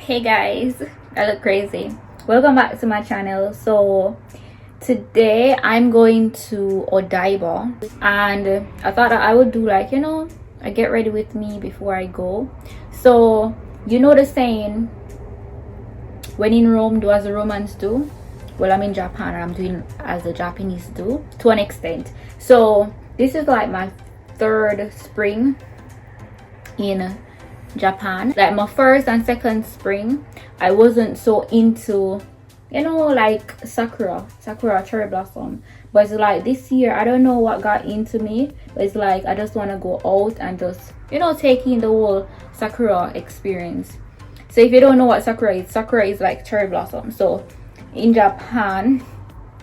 Hey guys, I look crazy. Welcome back to my channel. So today I'm going to Odaiba, and I thought that I would do like, a get ready with me before I go. So you know the saying, when in Rome, do as the Romans do. Well, I'm in Japan and I'm doing as the Japanese do to an extent. So this is like my third spring in Japan. Like my first and second spring, I wasn't so into, like sakura cherry blossom, but it's like this year I don't know what got into me, but it's like I just want to go out and just take in the whole sakura experience. So if you don't know what sakura is like cherry blossom. So in Japan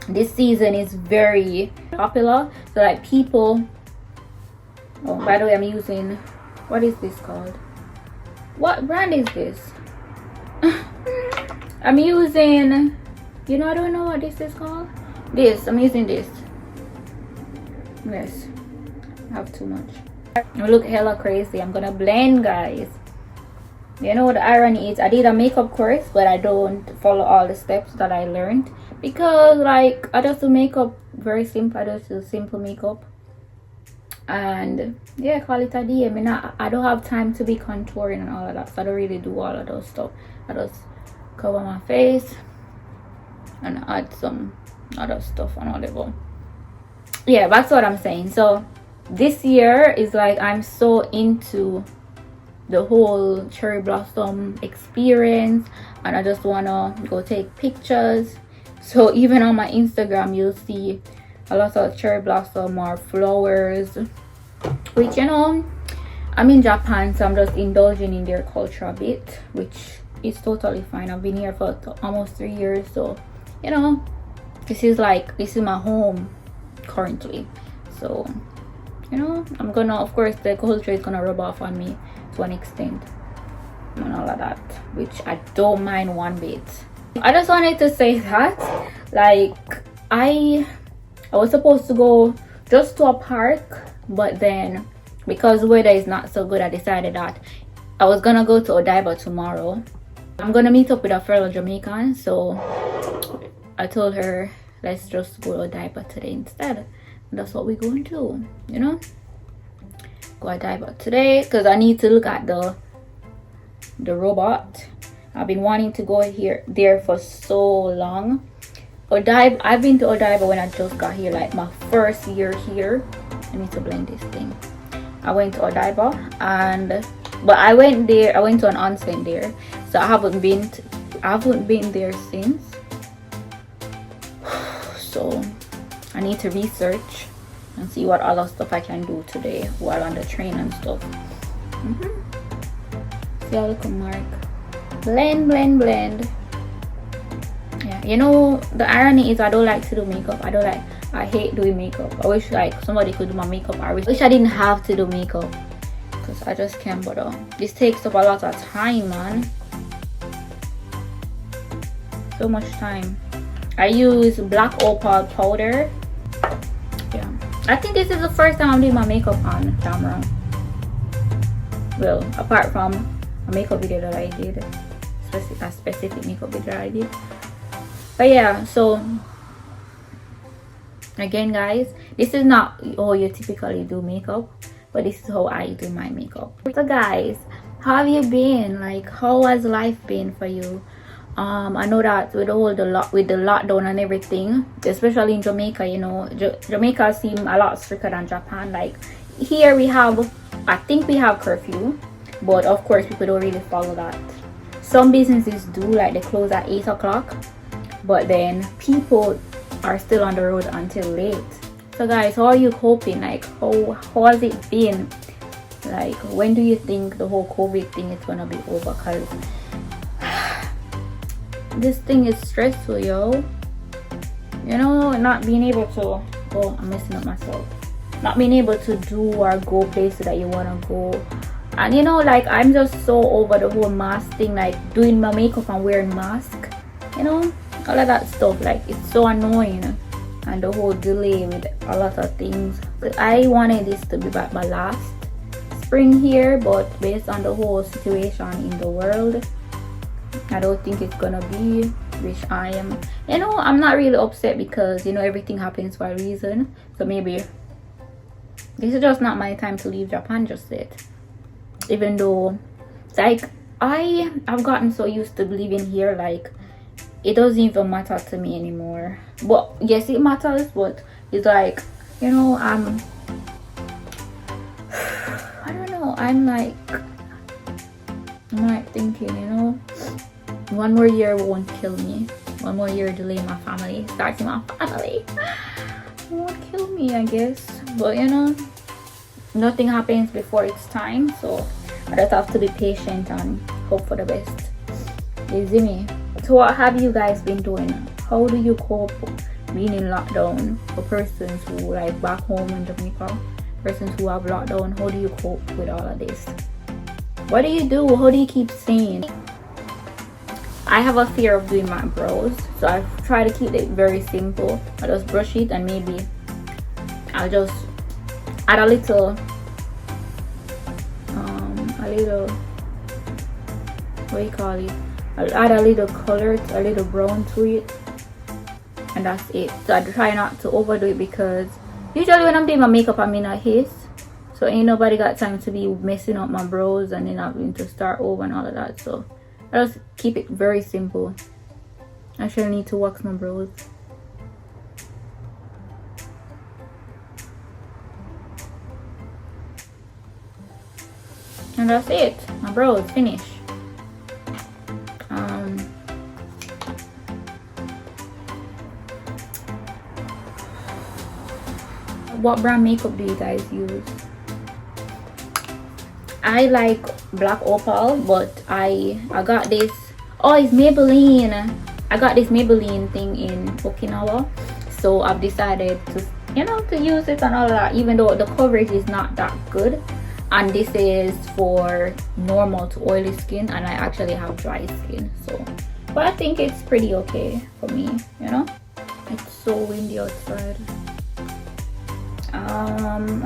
this season is very popular. So like people, oh, by the way, I'm using, what is this called? What brand is this? I'm using, I don't know what this is called. I'm using this. Yes, I have too much. I look hella crazy. I'm gonna blend, guys. The irony is I did a makeup course, but I don't follow all the steps that I learned because like I just do makeup very simple. I just do simple makeup, and yeah, call it a day. I don't have time to be contouring and all of that, so I don't really do all of those stuff. I just cover my face and add some other stuff and whatever. Yeah, that's what I'm saying. So this year is like I'm so into the whole cherry blossom experience, and I just wanna go take pictures. So even on my Instagram you'll see a lot of cherry blossom or flowers, which I'm in Japan, so I'm just indulging in their culture a bit, which is totally fine. I've been here for almost 3 years, so this is my home currently. So I'm gonna, of course the culture is gonna rub off on me to an extent and all of that, which I don't mind one bit. I just wanted to say that like I was supposed to go just to a park, but then because the weather is not so good, I decided that I was gonna go to Odaiba tomorrow. I'm gonna meet up with a fellow Jamaican, so I told her let's just go to Odaiba today instead. And that's what we're going to do, go Odaiba today because I need to look at the robot. I've been wanting to go there for so long. Odaiba, I've been to Odaiba when I just got here, like my first year here. I need to blend this thing. I went to Odaiba, but I went to an onsen there, so I haven't been there since. So I need to research and see what other stuff I can do today while on the train and stuff. See how look mark. Blend. Yeah, the irony is I don't like to do makeup. I hate doing makeup. I wish like somebody could do my makeup. I wish I didn't have to do makeup because I just can't bother. This takes up a lot of time, man. So much time. I use black opal powder. Yeah, I think this is the first time I'm doing my makeup on camera. Well, apart from a makeup video that I did, a specific makeup video that I did. But yeah, so again guys, this is not how you typically do makeup, but this is how I do my makeup. So guys, how have you been? Like, how has life been for you? I know that with the lockdown and everything, especially in Jamaica, Jamaica seems a lot stricter than Japan. Like here I think we have curfew, but of course people don't really follow that. Some businesses do, like they close at 8 o'clock, but then people are still on the road until late. So guys, how are you coping? Like how has it been? Like when do you think the whole COVID thing is gonna be over? Because this thing is stressful, yo. Not being able to, oh, I'm messing up myself, not being able to do or go places that you want to go. And like I'm just so over the whole mask thing, like doing my makeup and wearing mask, all of that stuff. Like it's so annoying, and the whole delay with a lot of things. But I wanted this to be my last spring here, but based on the whole situation in the world, I don't think it's gonna be, which I am, you know, I'm not really upset because, you know, everything happens for a reason. So maybe this is just not my time to leave Japan just yet. Even though, like, I've gotten so used to living here, like, it doesn't even matter to me anymore. But yes, it matters, but it's like, you know, I don't know, I'm like thinking, you know, one more year won't kill me. One more year delay my family, starting my family, won't kill me, I guess. But you know, nothing happens before it's time, so I just have to be patient and hope for the best. You see me? So what have you guys been doing? How do you cope being in lockdown? For persons who, like, back home in Jamaica, persons who have lockdown, how do you cope with all of this? What do you do? How do you keep sane? I have a fear of doing my brows, so I try to keep it very simple. I just brush it and maybe I'll just add a little what do you call it? I'll add a little color, a little brown to it, and that's it. So I try not to overdo it because usually when I'm doing my makeup, I'm in a haste, so ain't nobody got time to be messing up my brows and then having to start over and all of that. So I just keep it very simple. I actually need to wax my brows. And that's it. My brows finished. What brand makeup do you guys use? I like Black Opal, but I got this. Oh, it's Maybelline. I got this Maybelline thing in Okinawa, so I've decided to, you know, to use it and all that, even though the coverage is not that good. And this is for normal to oily skin, and I actually have dry skin, so, but I think it's pretty okay for me, you know. It's so windy outside.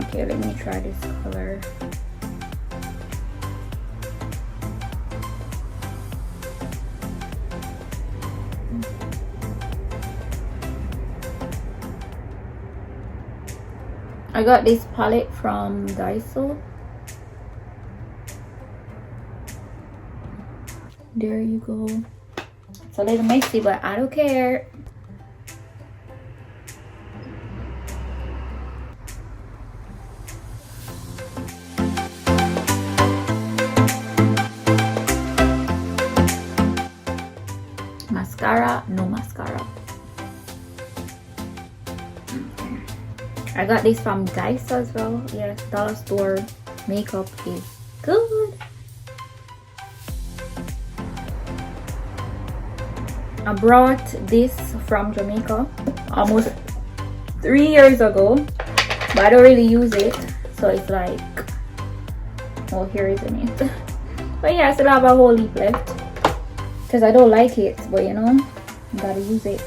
Okay, let me try this color. I got this palette from Daiso. There you go. It's a little messy, but I don't care. Mascara, no mascara. I got this from Daiso as well. Yes, dollar store makeup is good. I brought this from Jamaica almost 3 years ago, but I don't really use it, so it's like, oh, here isn't it. But yeah, I still have a whole heap left because I don't like it, but you know, you gotta use it.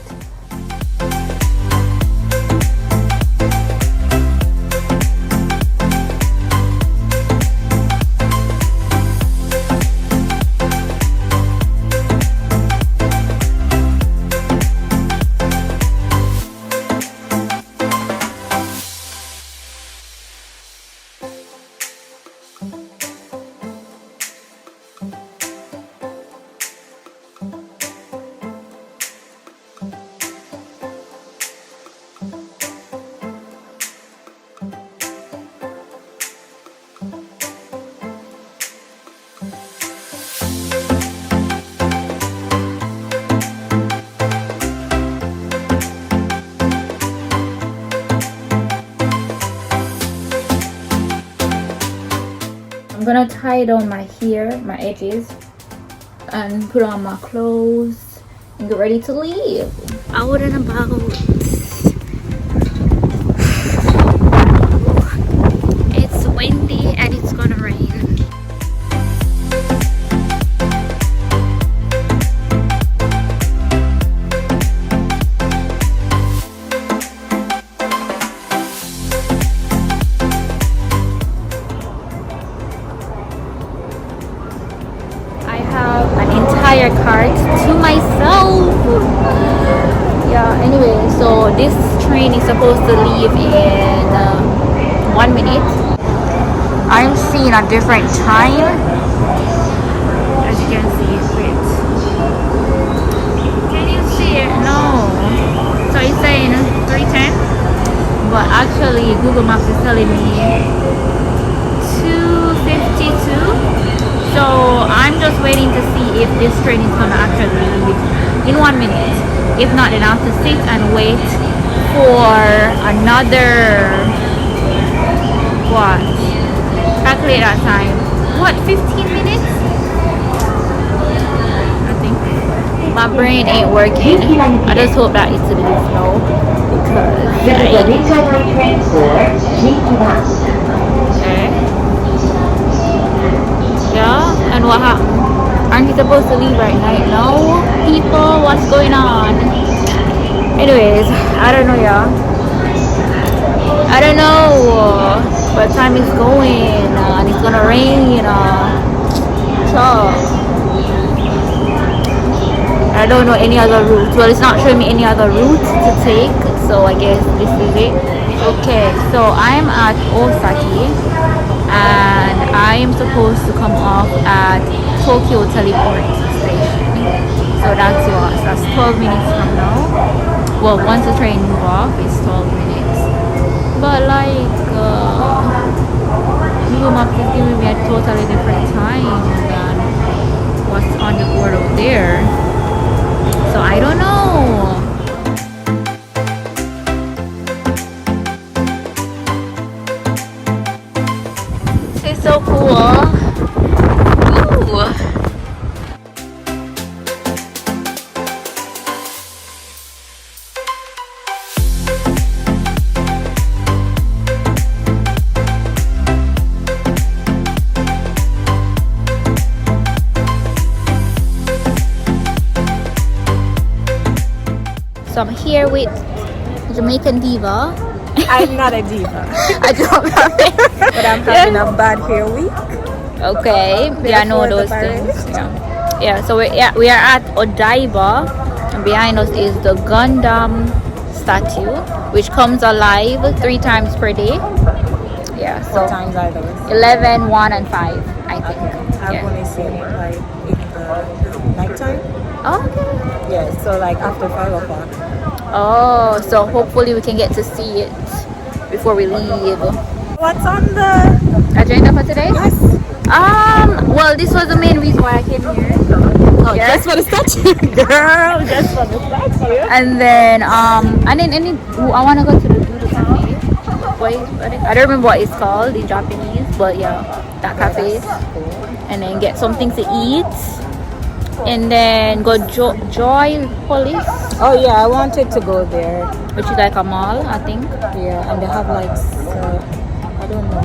I'm gonna tie down my hair, my edges, and put on my clothes and get ready to leave. Out and about. It's windy and it's gonna rain. cart to myself. Yeah, anyway, so this train is supposed to leave in 1 minute. I'm seeing a different time. As you can see, wait. Can you see it? No. So it's saying 3:10, but actually Google Maps is telling me 2:52. So I'm just waiting to see if this train is gonna actually leave in 1 minute. If not, then I have to sit and wait for another, what? Calculate that time. What, 15 minutes? I think. My brain ain't working. I just hope that it's a little slow because okay. Yeah, and what happened? Aren't you supposed to leave right now? No, people, what's going on? Anyways, I don't know, y'all. I don't know what time it's going, and it's gonna rain, so I don't know any other route. Well, it's not showing me any other route to take, so I guess this is it. Okay, so I'm at Osaki, and I am supposed to come off at Tokyo Teleport Station. So that's what. So that's 12 minutes from now. Well, once the train moves off, it's 12 minutes. But like, Google Maps is giving me a totally different time than what's on the board over there. So I don't know. This is so cool. Ooh. So I'm here with Jamaican diva. I'm not a diva. I don't have it. But I'm having a bad hair week. Okay, yeah, I know those things. Yeah. So we are at Odaiba, and behind us is the Gundam statue, which comes alive 3 times per day. Yeah. So What times are those? 11, 1, and 5, I think. I've only seen it like in the nighttime. Oh, okay. Yeah, so like after 5 o'clock. Oh, so hopefully we can get to see it before we leave. What's on the Agenda for today? yes? Well, this was the main reason why I came here. Oh, Yeah. just for the statue, girl. Just for the statue. And then I want to go to the Doodle Cafe. I don't remember what it's called in Japanese, but yeah, that cafe. And then get something to eat. And then go Joy Police, Oh yeah, I wanted to go there. which is like a mall, I think. Yeah, and they have like I don't know,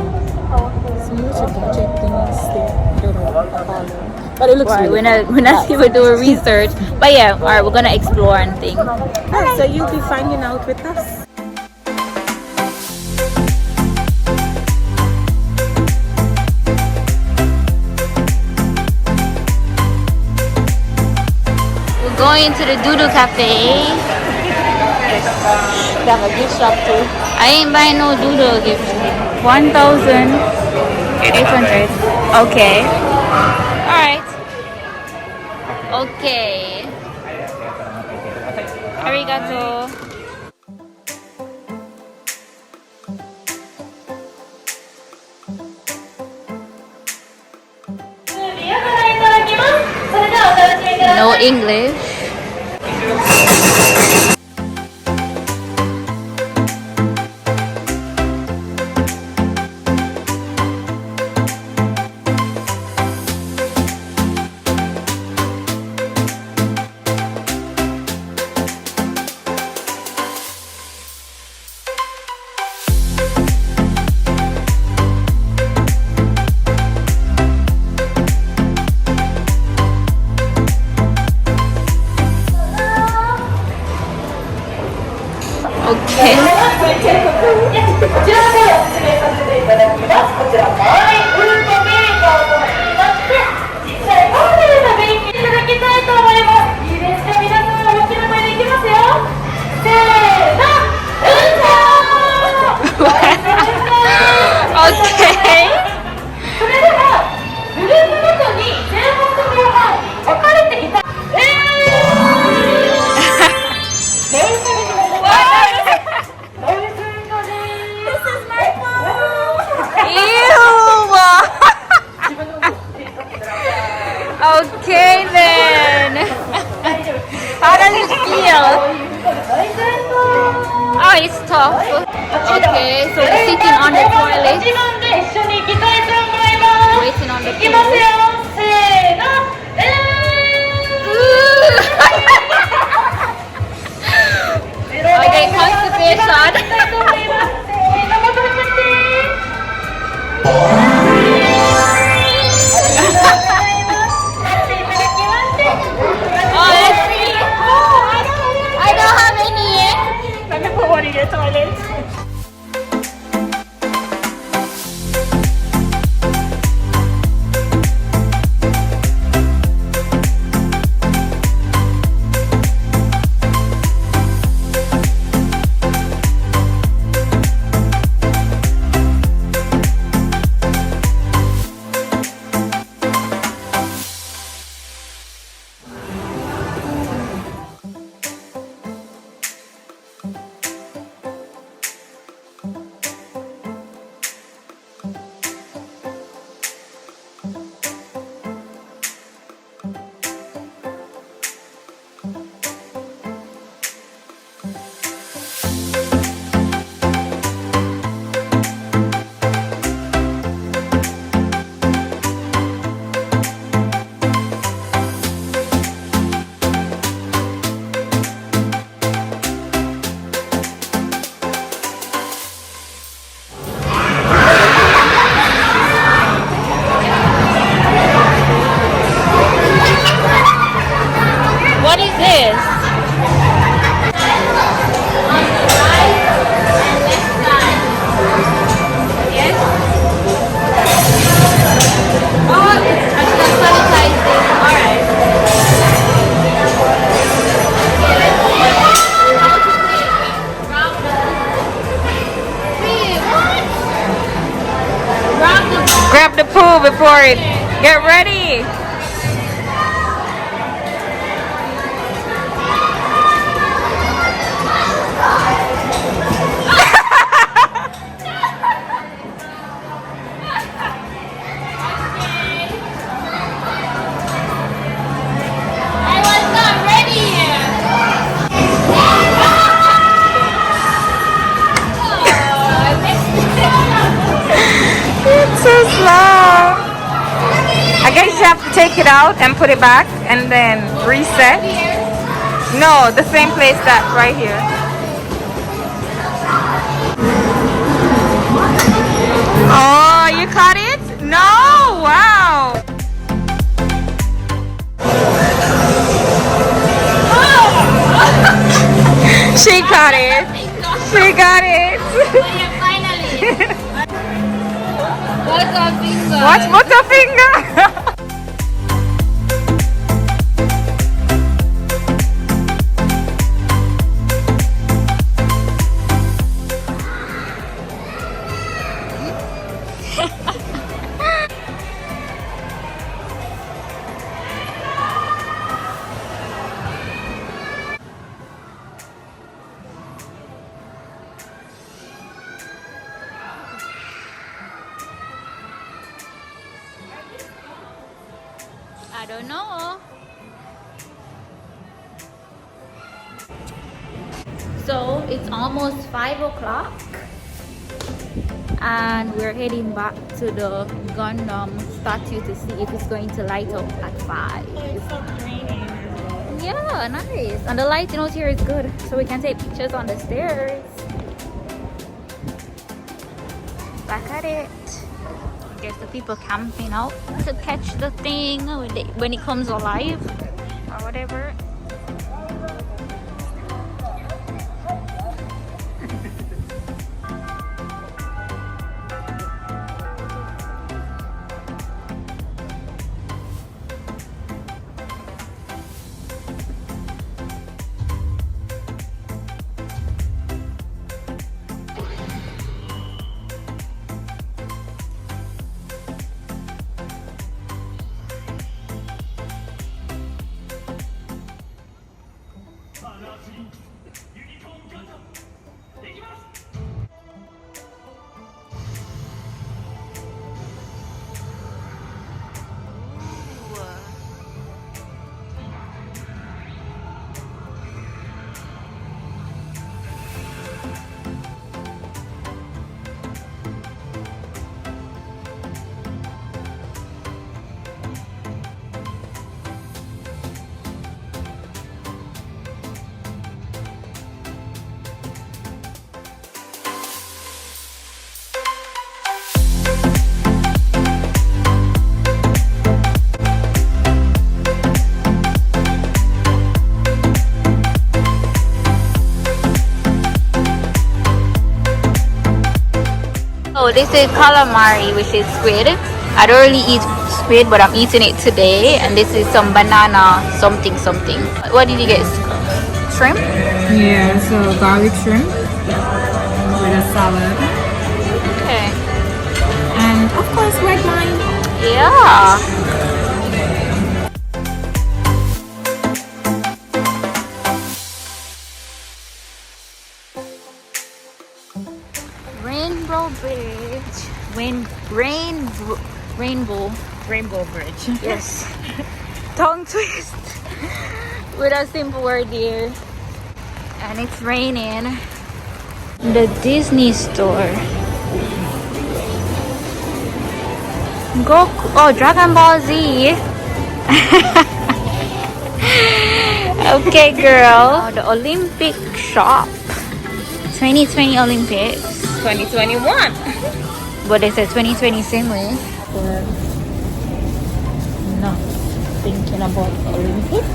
some little gadget things there. I don't know what to call them. But it looks Right, really we're not even doing research. But yeah, alright, we're gonna explore and think. Alright, so you'll be finding out with us. We're going to the Doodle Cafe. They have a gift shop too. I ain't buying no Doodle gift. 1,800. Okay. Alright. Okay. Arigato. No English. off. Okay, so we're sitting on the toilet, waiting on the okay, constipation. Oh, let's see. I don't have any yet. Let me put one in your toilet. What is this? Yes? Oh, I should have sanitized this. Alright. Grab the pool before it. Get ready. I was not ready yet. It's so slow. I guess you have to take it out and put it back and then reset. No, the same place that right here. Oh, you caught it? No, wow. She got it. She got it. Finally. What's up, finger? Watch Butterfinger. I don't know. So it's almost 5 o'clock and we're heading back to the Gundam statue to see if it's going to light up at 5. Yeah, nice. And the lighting out here is good, so we can take pictures on the stairs. Back at it. There's the people camping out to catch the thing when it comes alive or whatever. So this is calamari, which is squid. I don't really eat squid, but I'm eating it today. And this is some banana something something. What did you get? Shrimp? Yeah, so garlic shrimp with a salad. Okay. And of course red wine. Yeah. Rainbow Bridge. Rainbow Bridge. Yes. Tongue twist. With a simple word here. And it's raining. The Disney store. Goku. Oh, Dragon Ball Z. Okay, girl. The Olympic shop. 2020 Olympics. 2021. But they said 2020 same way. We're not thinking about the Olympics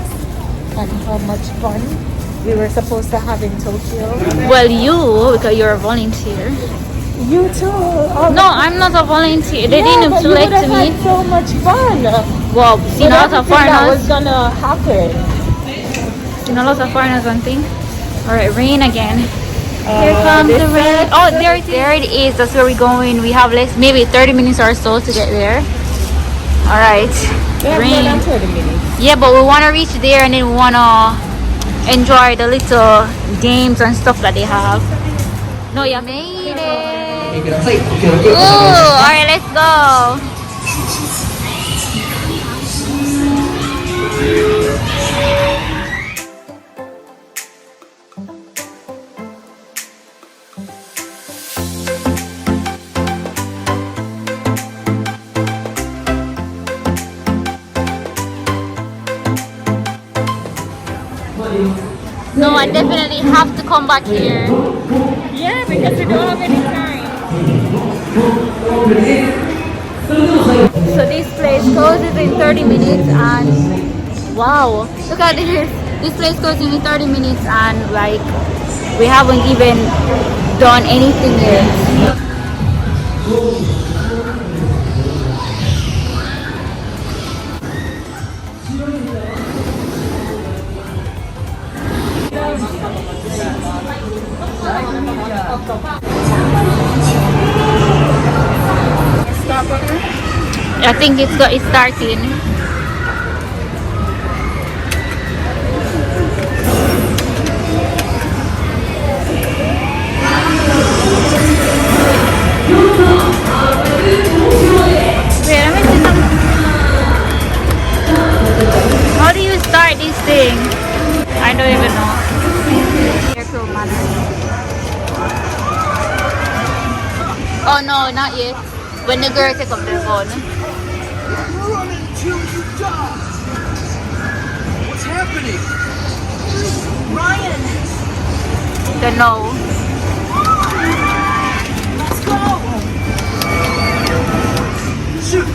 and how much fun we were supposed to have in Tokyo. Well, you, because you're a volunteer. You too. Oh, No, I'm not a volunteer. They didn't select me. Had so much fun. Well, seen a lot of That foreigners. was gonna happen. Seen a lot of foreigners one thing. Alright, rain again. Here comes the rain. Oh, there it is. That's where we're going. We have maybe 30 minutes or so to get there. Alright. Rain. More than 30 minutes. Yeah, but we want to reach there and then we want to enjoy the little games and stuff that they have. No, you made it. Ooh, alright, let's go. No, I definitely have to come back here. Yeah, because we don't have any time. So this place closes in 30 minutes and wow, look at this. This place closes in 30 minutes and like we haven't even done anything yet. I think it's starting. Wait, let me see some. How do you start this thing? I don't even know. Oh no, not yet. When the girl take up the phone. Run until you die! What's happening? Ryan! Don't know. Let's go! Shoot!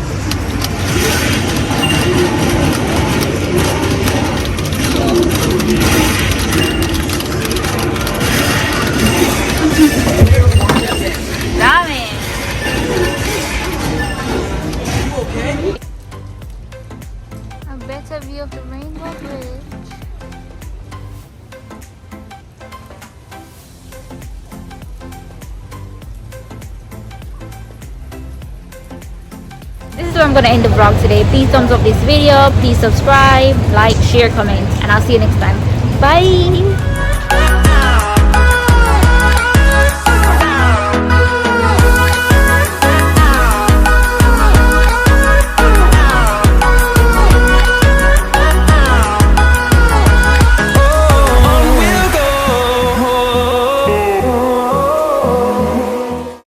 Damn it. You okay? A better view of the Rainbow Bridge. This is where I'm gonna end the vlog today. Please thumbs up this video, please subscribe, like, share, comment, and I'll see you next time. Bye.